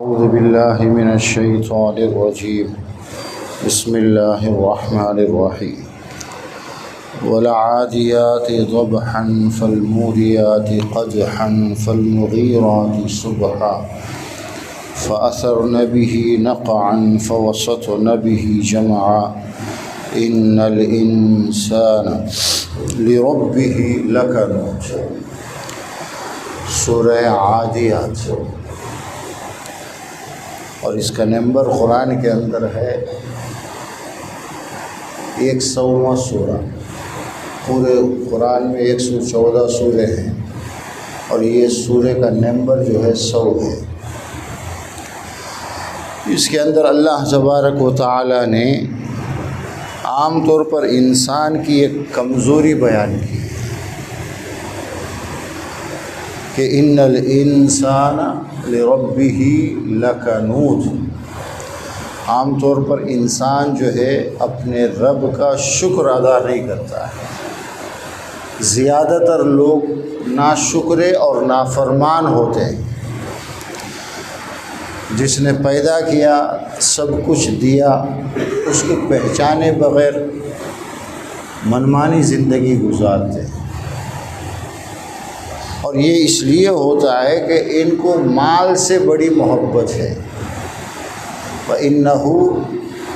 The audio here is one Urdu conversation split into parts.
أعوذ بالله من الشيطان الرجيم بسم الله الرحمن الرحيم والعاديات ضبحا فالموريات قدحا فالمغيرات صبحا فأثرن به نقعا فوسطن به جمعا إن الإنسان لربه لكنود۔ سورہ عادیات، اور اس کا نمبر قرآن کے اندر ہے 100واں سورہ۔ پورے قرآن میں 114 سورے ہیں اور یہ سورے کا نمبر جو ہے 100 ہے۔ اس کے اندر اللہ تبارک و تعالی نے عام طور پر انسان کی ایک کمزوری بیان کی کہ ان الانسان لربہ لکنود۔ عام طور پر انسان جو ہے اپنے رب کا شکر ادا نہیں کرتا ہے۔ زیادہ تر لوگ ناشکرے اور نافرمان ہوتے ہیں۔ جس نے پیدا کیا، سب کچھ دیا، اس کو پہچانے بغیر منمانی زندگی گزارتے ہیں، اور یہ اس لیے ہوتا ہے کہ ان کو مال سے بڑی محبت ہے۔ وَإِنَّهُ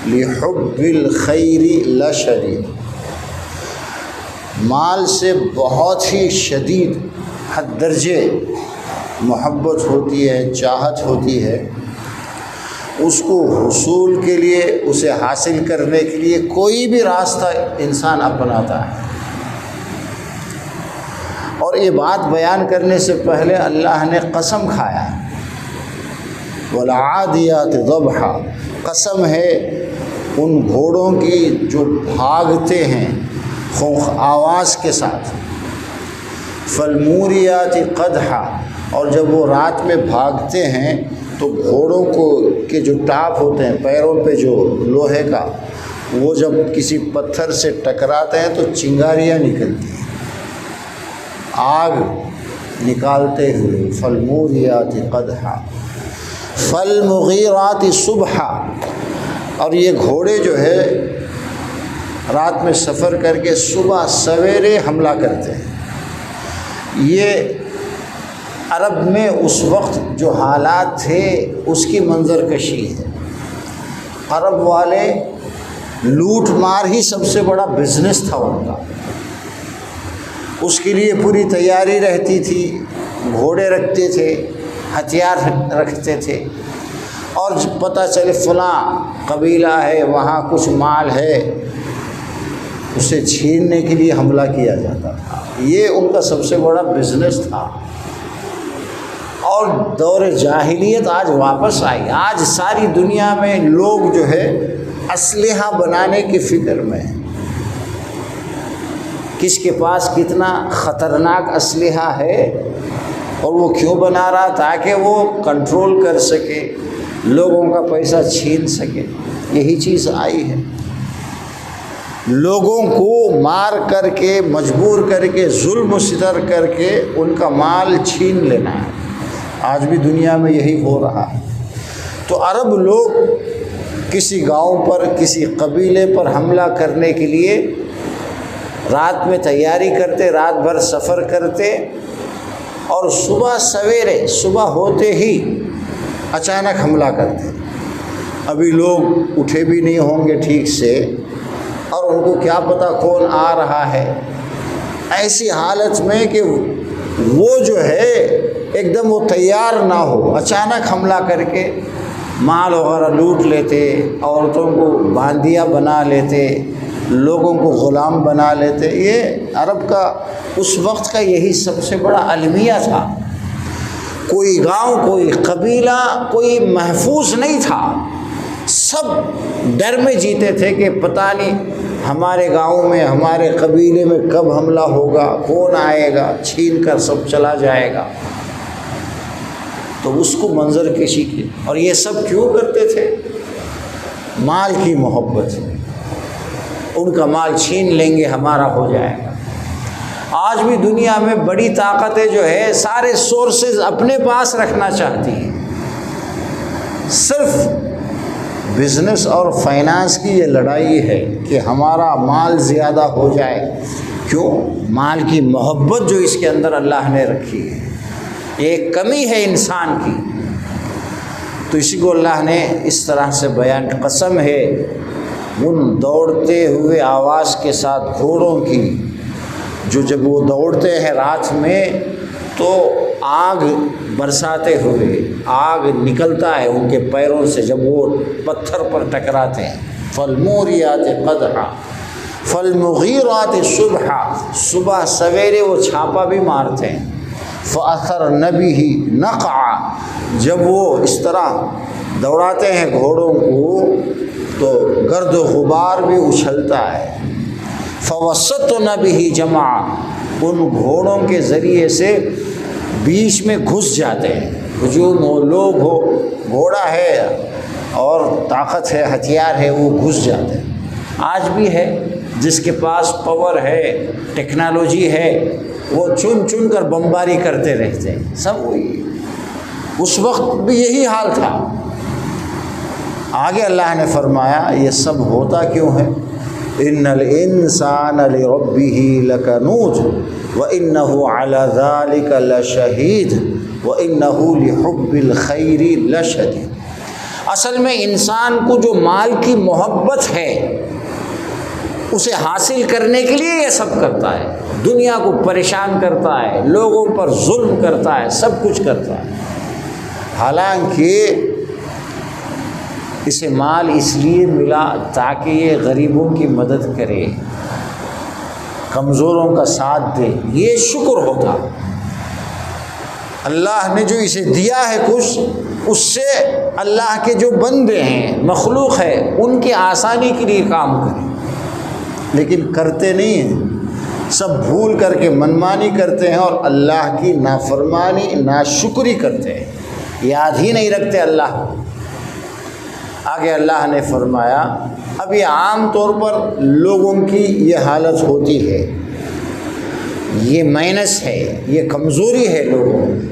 لِحُبِّ الْخَيْرِ لَشَدِيدٌ۔ مال سے بہت ہی شدید حد درجے محبت ہوتی ہے، چاہت ہوتی ہے۔ اس کو حصول کے لیے، اسے حاصل کرنے کے لیے کوئی بھی راستہ انسان اپناتا ہے۔ اور یہ بات بیان کرنے سے پہلے اللہ نے قسم کھایا، وَالْعَادِيَاتِ ضَبْحًا۔ قسم ہے ان گھوڑوں کی جو بھاگتے ہیں خونخ آواز کے ساتھ، فَالْمُورِيَاتِ قَدْحًا۔ اور جب وہ رات میں بھاگتے ہیں تو گھوڑوں کے جو ٹاپ ہوتے ہیں، پیروں پہ جو لوہے کا، وہ جب کسی پتھر سے ٹکراتے ہیں تو چنگاریاں نکلتی ہیں، آگ نکالتے ہوئے۔ فالموریات قدحا فالمغیرات صبحا۔ اور یہ گھوڑے جو ہے رات میں سفر کر کے صبح سویرے حملہ کرتے ہیں۔ یہ عرب میں اس وقت جو حالات تھے اس کی منظر کشی ہے۔ عرب والے لوٹ مار ہی سب سے بڑا بزنس تھا ان کا، اس کے لیے پوری تیاری رہتی تھی۔ گھوڑے رکھتے تھے، ہتھیار رکھتے تھے، اور جب پتہ چلے فلاں قبیلہ ہے، وہاں کچھ مال ہے، اسے چھیننے کے لیے حملہ کیا جاتا تھا۔ یہ ان کا سب سے بڑا بزنس تھا۔ اور دور جاہلیت آج واپس آئی۔ آج ساری دنیا میں لوگ جو ہے اسلحہ بنانے کی فکر میں ہیں۔ کس کے پاس کتنا خطرناک اسلحہ ہے اور وہ کیوں بنا رہا؟ تاکہ وہ کنٹرول کر سکے، لوگوں کا پیسہ چھین سکے۔ یہی چیز آئی ہے، لوگوں کو مار کر کے، مجبور کر کے، ظلم و ستم کر کے ان کا مال چھین لینا ہے۔ آج بھی دنیا میں یہی ہو رہا ہے۔ تو عرب لوگ کسی گاؤں پر، کسی قبیلے پر حملہ کرنے کے لیے رات میں تیاری کرتے، رات بھر سفر کرتے، اور صبح سویرے، صبح ہوتے ہی اچانک حملہ کرتے۔ ابھی لوگ اٹھے بھی نہیں ہوں گے ٹھیک سے، اور ان کو کیا پتہ کون آ رہا ہے۔ ایسی حالت میں کہ وہ جو ہے ایک دم وہ تیار نہ ہو، اچانک حملہ کر کے مال وغیرہ لوٹ لیتے، عورتوں کو باندیاں بنا لیتے، لوگوں کو غلام بنا لیتے۔ یہ عرب کا اس وقت کا یہی سب سے بڑا المیہ تھا۔ کوئی گاؤں، کوئی قبیلہ، کوئی محفوظ نہیں تھا۔ سب ڈر میں جیتے تھے کہ پتہ نہیں ہمارے گاؤں میں، ہمارے قبیلے میں کب حملہ ہوگا، کون آئے گا، چھین کر سب چلا جائے گا۔ تو اس کو منظر کشی کی۔ اور یہ سب کیوں کرتے تھے؟ مال کی محبت ہے، ان کا مال چھین لیں گے، ہمارا ہو جائے گا۔ آج بھی دنیا میں بڑی طاقتیں جو ہے سارے سورسز اپنے پاس رکھنا چاہتی ہیں، صرف بزنس اور فائنانس کی یہ لڑائی ہے کہ ہمارا مال زیادہ ہو جائے. کیوں؟ مال کی محبت جو اس کے اندر اللہ نے رکھی ہے، ایک کمی ہے انسان کی. تو اسی کو اللہ نے اس طرح سے بیان، قسم ہے ان دوڑتے ہوئے آواز کے ساتھ گھوڑوں کی، جو جب وہ دوڑتے ہیں رات میں تو آگ برساتے ہوئے آگ نکلتا ہے ان کے پیروں سے جب وہ پتھر پر ٹکراتے ہیں. فالموریات قدحا فالمغیرات صبحا، صبح سویرے وہ چھاپا بھی مارتے ہیں. فأثرن به نقعا، جب وہ اس طرح دوڑاتے ہیں گھوڑوں کو تو گرد و غبار بھی اچھلتا ہے. فوسطن به جمعا، ان گھوڑوں کے ذریعے سے بیچ میں گھس جاتے ہیں. ہجوم ہو، لوگ ہو، گھوڑا ہے اور طاقت ہے، ہتھیار ہے، وہ گھس جاتے ہیں. آج بھی ہے جس کے پاس پاور ہے، ٹیکنالوجی ہے، وہ چن چن کر بمباری کرتے رہتے ہیں. سب وہی، اس وقت بھی یہی حال تھا. آگے اللہ نے فرمایا یہ سب ہوتا کیوں ہے؟ ان الانسان لربه لکنود وانه على ذلك لشہید وانه لحب الخیر لشدید. اصل میں انسان کو جو مال کی محبت ہے اسے حاصل کرنے کے لیے یہ سب کرتا ہے. دنیا کو پریشان کرتا ہے، لوگوں پر ظلم کرتا ہے، سب کچھ کرتا ہے. حالانکہ اسے مال اس لیے ملا تاکہ یہ غریبوں کی مدد کرے، کمزوروں کا ساتھ دے. یہ شکر ہوتا. اللہ نے جو اسے دیا ہے کچھ، اس سے اللہ کے جو بندے ہیں، مخلوق ہے، ان کی آسانی کے لیے کام کرے. لیکن کرتے نہیں ہیں، سب بھول کر کے منمانی کرتے ہیں اور اللہ کی نافرمانی، ناشکری کرتے ہیں، یاد ہی نہیں رکھتے اللہ. آگے اللہ نے فرمایا اب یہ عام طور پر لوگوں کی یہ حالت ہوتی ہے، یہ مائنس ہے، یہ کمزوری ہے لوگوں کی.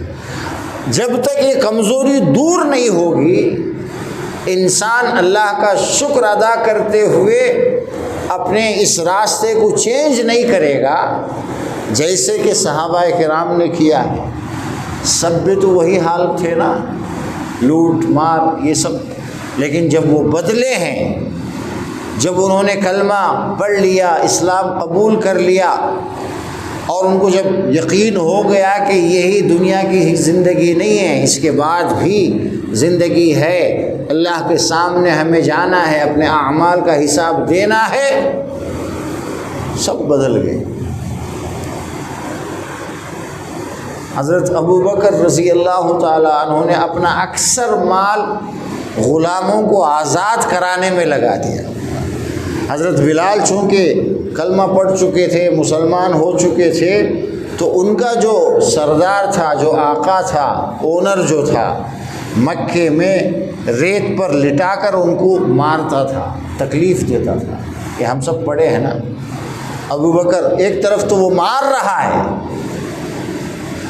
جب تک یہ کمزوری دور نہیں ہوگی، انسان اللہ کا شکر ادا کرتے ہوئے اپنے اس راستے کو چینج نہیں کرے گا، جیسے کہ صحابہ کرام نے کیا ہے. سب بھی تو وہی حال تھے نا، لوٹ مار یہ سب. لیکن جب وہ بدلے ہیں، جب انہوں نے کلمہ پڑھ لیا، اسلام قبول کر لیا، اور ان کو جب یقین ہو گیا کہ یہی دنیا کی زندگی نہیں ہے، اس کے بعد بھی زندگی ہے، اللہ کے سامنے ہمیں جانا ہے، اپنے اعمال کا حساب دینا ہے، سب بدل گئے. حضرت ابوبکر رضی اللہ تعالیٰ عنہ نے اپنا اکثر مال غلاموں کو آزاد کرانے میں لگا دیا. حضرت بلال چونکہ کلمہ پڑھ چکے تھے، مسلمان ہو چکے تھے، تو ان کا جو سردار تھا، جو آقا تھا، اونر جو تھا، مکے میں ریت پر لٹا کر ان کو مارتا تھا، تکلیف دیتا تھا. کہ ہم سب پڑھے ہیں نا. ابوبکر ایک طرف تو وہ مار رہا ہے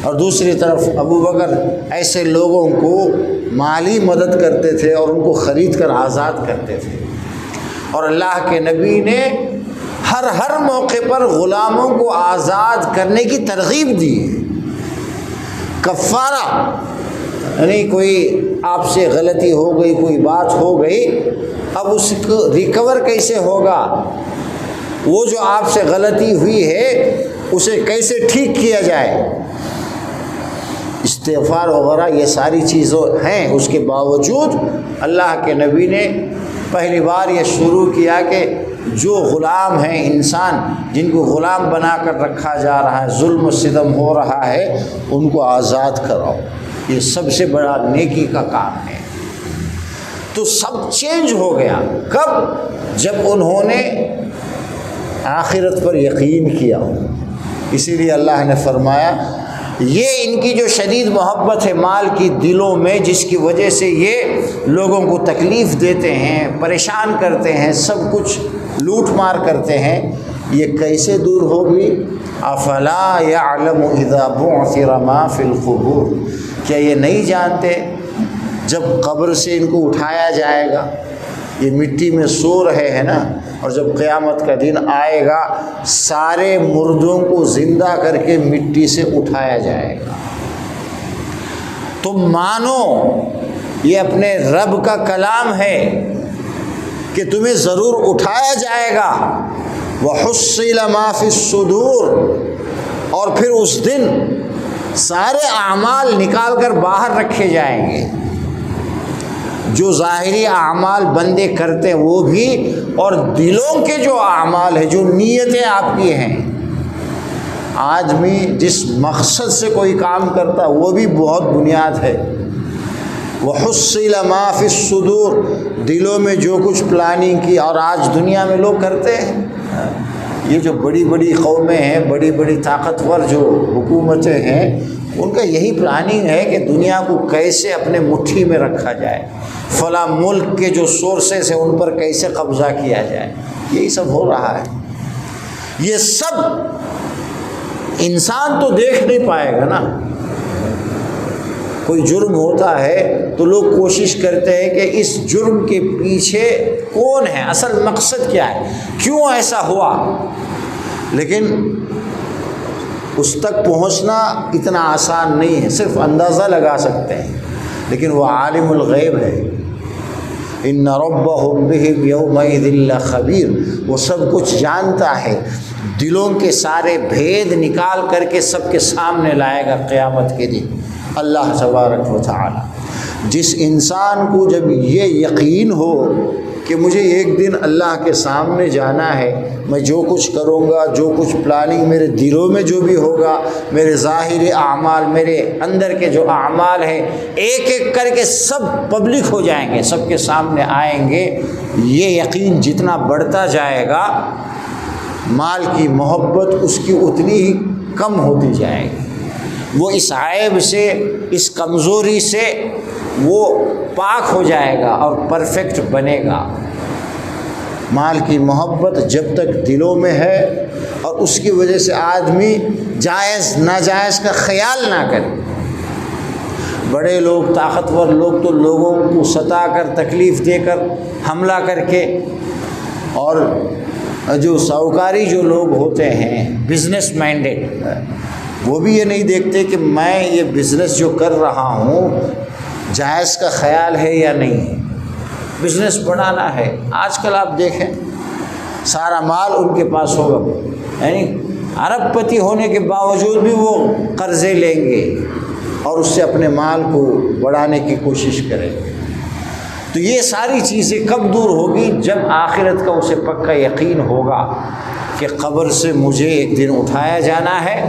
اور دوسری طرف ابوبکر ایسے لوگوں کو مالی مدد کرتے تھے اور ان کو خرید کر آزاد کرتے تھے. اور اللہ کے نبی نے ہر موقع پر غلاموں کو آزاد کرنے کی ترغیب دی. کفارہ یعنی کوئی آپ سے غلطی ہو گئی، کوئی بات ہو گئی، اب اس کو ریکور کیسے ہوگا؟ وہ جو آپ سے غلطی ہوئی ہے اسے کیسے ٹھیک کیا جائے؟ استغفار وغیرہ یہ ساری چیزیں ہیں. اس کے باوجود اللہ کے نبی نے پہلی بار یہ شروع کیا کہ جو غلام ہیں، انسان جن کو غلام بنا کر رکھا جا رہا ہے، ظلم و ستم ہو رہا ہے، ان کو آزاد کراؤ. یہ سب سے بڑا نیکی کا کام ہے. تو سب چینج ہو گیا. کب؟ جب انہوں نے آخرت پر یقین کیا. اسی لیے اللہ نے فرمایا یہ ان کی جو شدید محبت ہے مال کی دلوں میں، جس کی وجہ سے یہ لوگوں کو تکلیف دیتے ہیں، پریشان کرتے ہیں، سب کچھ لوٹ مار کرتے ہیں، یہ کیسے دور ہوگی؟ افلا یعلم اذا بعثر ما فی القبور، کیا یہ نہیں جانتے جب قبر سے ان کو اٹھایا جائے گا، یہ مٹی میں سو رہے ہیں نا، اور جب قیامت کا دن آئے گا سارے مردوں کو زندہ کر کے مٹی سے اٹھایا جائے گا۔ تم مانو یہ اپنے رب کا کلام ہے کہ تمہیں ضرور اٹھایا جائے گا۔ وَحُصِّلَ مَا فِي الصُّدُورِ، اور پھر اس دن سارے اعمال نکال کر باہر رکھے جائیں گے، جو ظاہری اعمال بندے کرتے ہیں وہ بھی، اور دلوں کے جو اعمال ہیں، جو نیتیں آپ کی ہیں۔ آدمی جس مقصد سے کوئی کام کرتا وہ بھی بہت بنیاد ہے۔ وَحُصِّلَ مَا فِي الصُّدُورِ، دلوں میں جو کچھ پلاننگ کی، اور آج دنیا میں لوگ کرتے ہیں، یہ جو بڑی بڑی قومیں ہیں، بڑی بڑی طاقتور جو حکومتیں ہیں، ان کا یہی پلاننگ ہے کہ دنیا کو کیسے اپنے مٹھی میں رکھا جائے، فلاں ملک کے جو سورسز ہیں ان پر کیسے قبضہ کیا جائے، یہی سب ہو رہا ہے۔ یہ سب انسان تو دیکھ نہیں پائے گا نا۔ کوئی جرم ہوتا ہے تو لوگ کوشش کرتے ہیں کہ اس جرم کے پیچھے کون ہے، اصل مقصد کیا ہے، کیوں ایسا ہوا، لیکن اس تک پہنچنا اتنا آسان نہیں ہے، صرف اندازہ لگا سکتے ہیں، لیکن وہ عالم الغیب ہے۔ ان ربهم بهم یومئذ لخبیر، وہ سب کچھ جانتا ہے، دلوں کے سارے بھید نکال کر کے سب کے سامنے لائے گا قیامت کے دن اللہ تبارک و تعالی۔ جس انسان کو جب یہ یقین ہو کہ مجھے ایک دن اللہ کے سامنے جانا ہے، میں جو کچھ کروں گا، جو کچھ پلاننگ میرے دلوں میں جو بھی ہوگا، میرے ظاہری اعمال، میرے اندر کے جو اعمال ہیں، ایک ایک کر کے سب پبلک ہو جائیں گے، سب کے سامنے آئیں گے۔ یہ یقین جتنا بڑھتا جائے گا، مال کی محبت اس کی اتنی ہی کم ہوتی جائے گی، وہ اس عیب سے، اس کمزوری سے وہ پاک ہو جائے گا اور پرفیکٹ بنے گا۔ مال کی محبت جب تک دلوں میں ہے اور اس کی وجہ سے آدمی جائز ناجائز کا خیال نہ کرے۔ بڑے لوگ، طاقتور لوگ تو لوگوں کو ستا کر، تکلیف دے کر، حملہ کر کے، اور جو ساہوکاری جو لوگ ہوتے ہیں، بزنس مائنڈڈ، وہ بھی یہ نہیں دیکھتے کہ میں یہ بزنس جو کر رہا ہوں جائز کا خیال ہے یا نہیں، بزنس بڑھانا ہے۔ آج کل آپ دیکھیں سارا مال ان کے پاس ہوگا، یعنی ارب پتی ہونے کے باوجود بھی وہ قرضے لیں گے اور اس سے اپنے مال کو بڑھانے کی کوشش کریں گے۔ تو یہ ساری چیزیں کب دور ہوگی؟ جب آخرت کا اسے پکا یقین ہوگا کہ قبر سے مجھے ایک دن اٹھایا جانا ہے،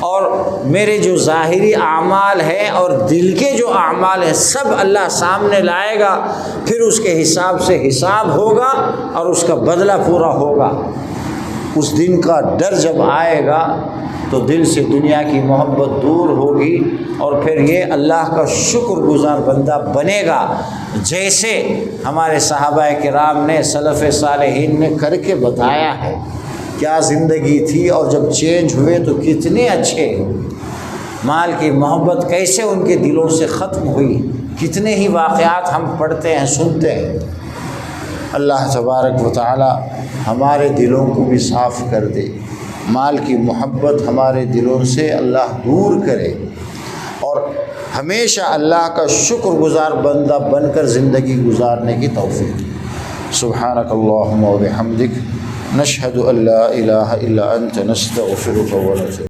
اور میرے جو ظاہری اعمال ہیں اور دل کے جو اعمال ہیں سب اللہ سامنے لائے گا، پھر اس کے حساب سے حساب ہوگا اور اس کا بدلہ پورا ہوگا۔ اس دن کا ڈر جب آئے گا تو دل سے دنیا کی محبت دور ہوگی، اور پھر یہ اللہ کا شکر گزار بندہ بنے گا، جیسے ہمارے صحابہ کرام نے، سلف صالحین نے کر کے بتایا ہے۔ کیا زندگی تھی، اور جب چینج ہوئے تو کتنے اچھے، مال کی محبت کیسے ان کے دلوں سے ختم ہوئی، کتنے ہی واقعات ہم پڑھتے ہیں، سنتے ہیں۔ اللہ تبارک و تعالی ہمارے دلوں کو بھی صاف کر دے، مال کی محبت ہمارے دلوں سے اللہ دور کرے، اور ہمیشہ اللہ کا شکر گزار بندہ بن کر زندگی گزارنے کی توفیق۔ سبحانک اللہم و بحمدک، نشہد ان لا الہ الا انت، نستغفرک و نتوب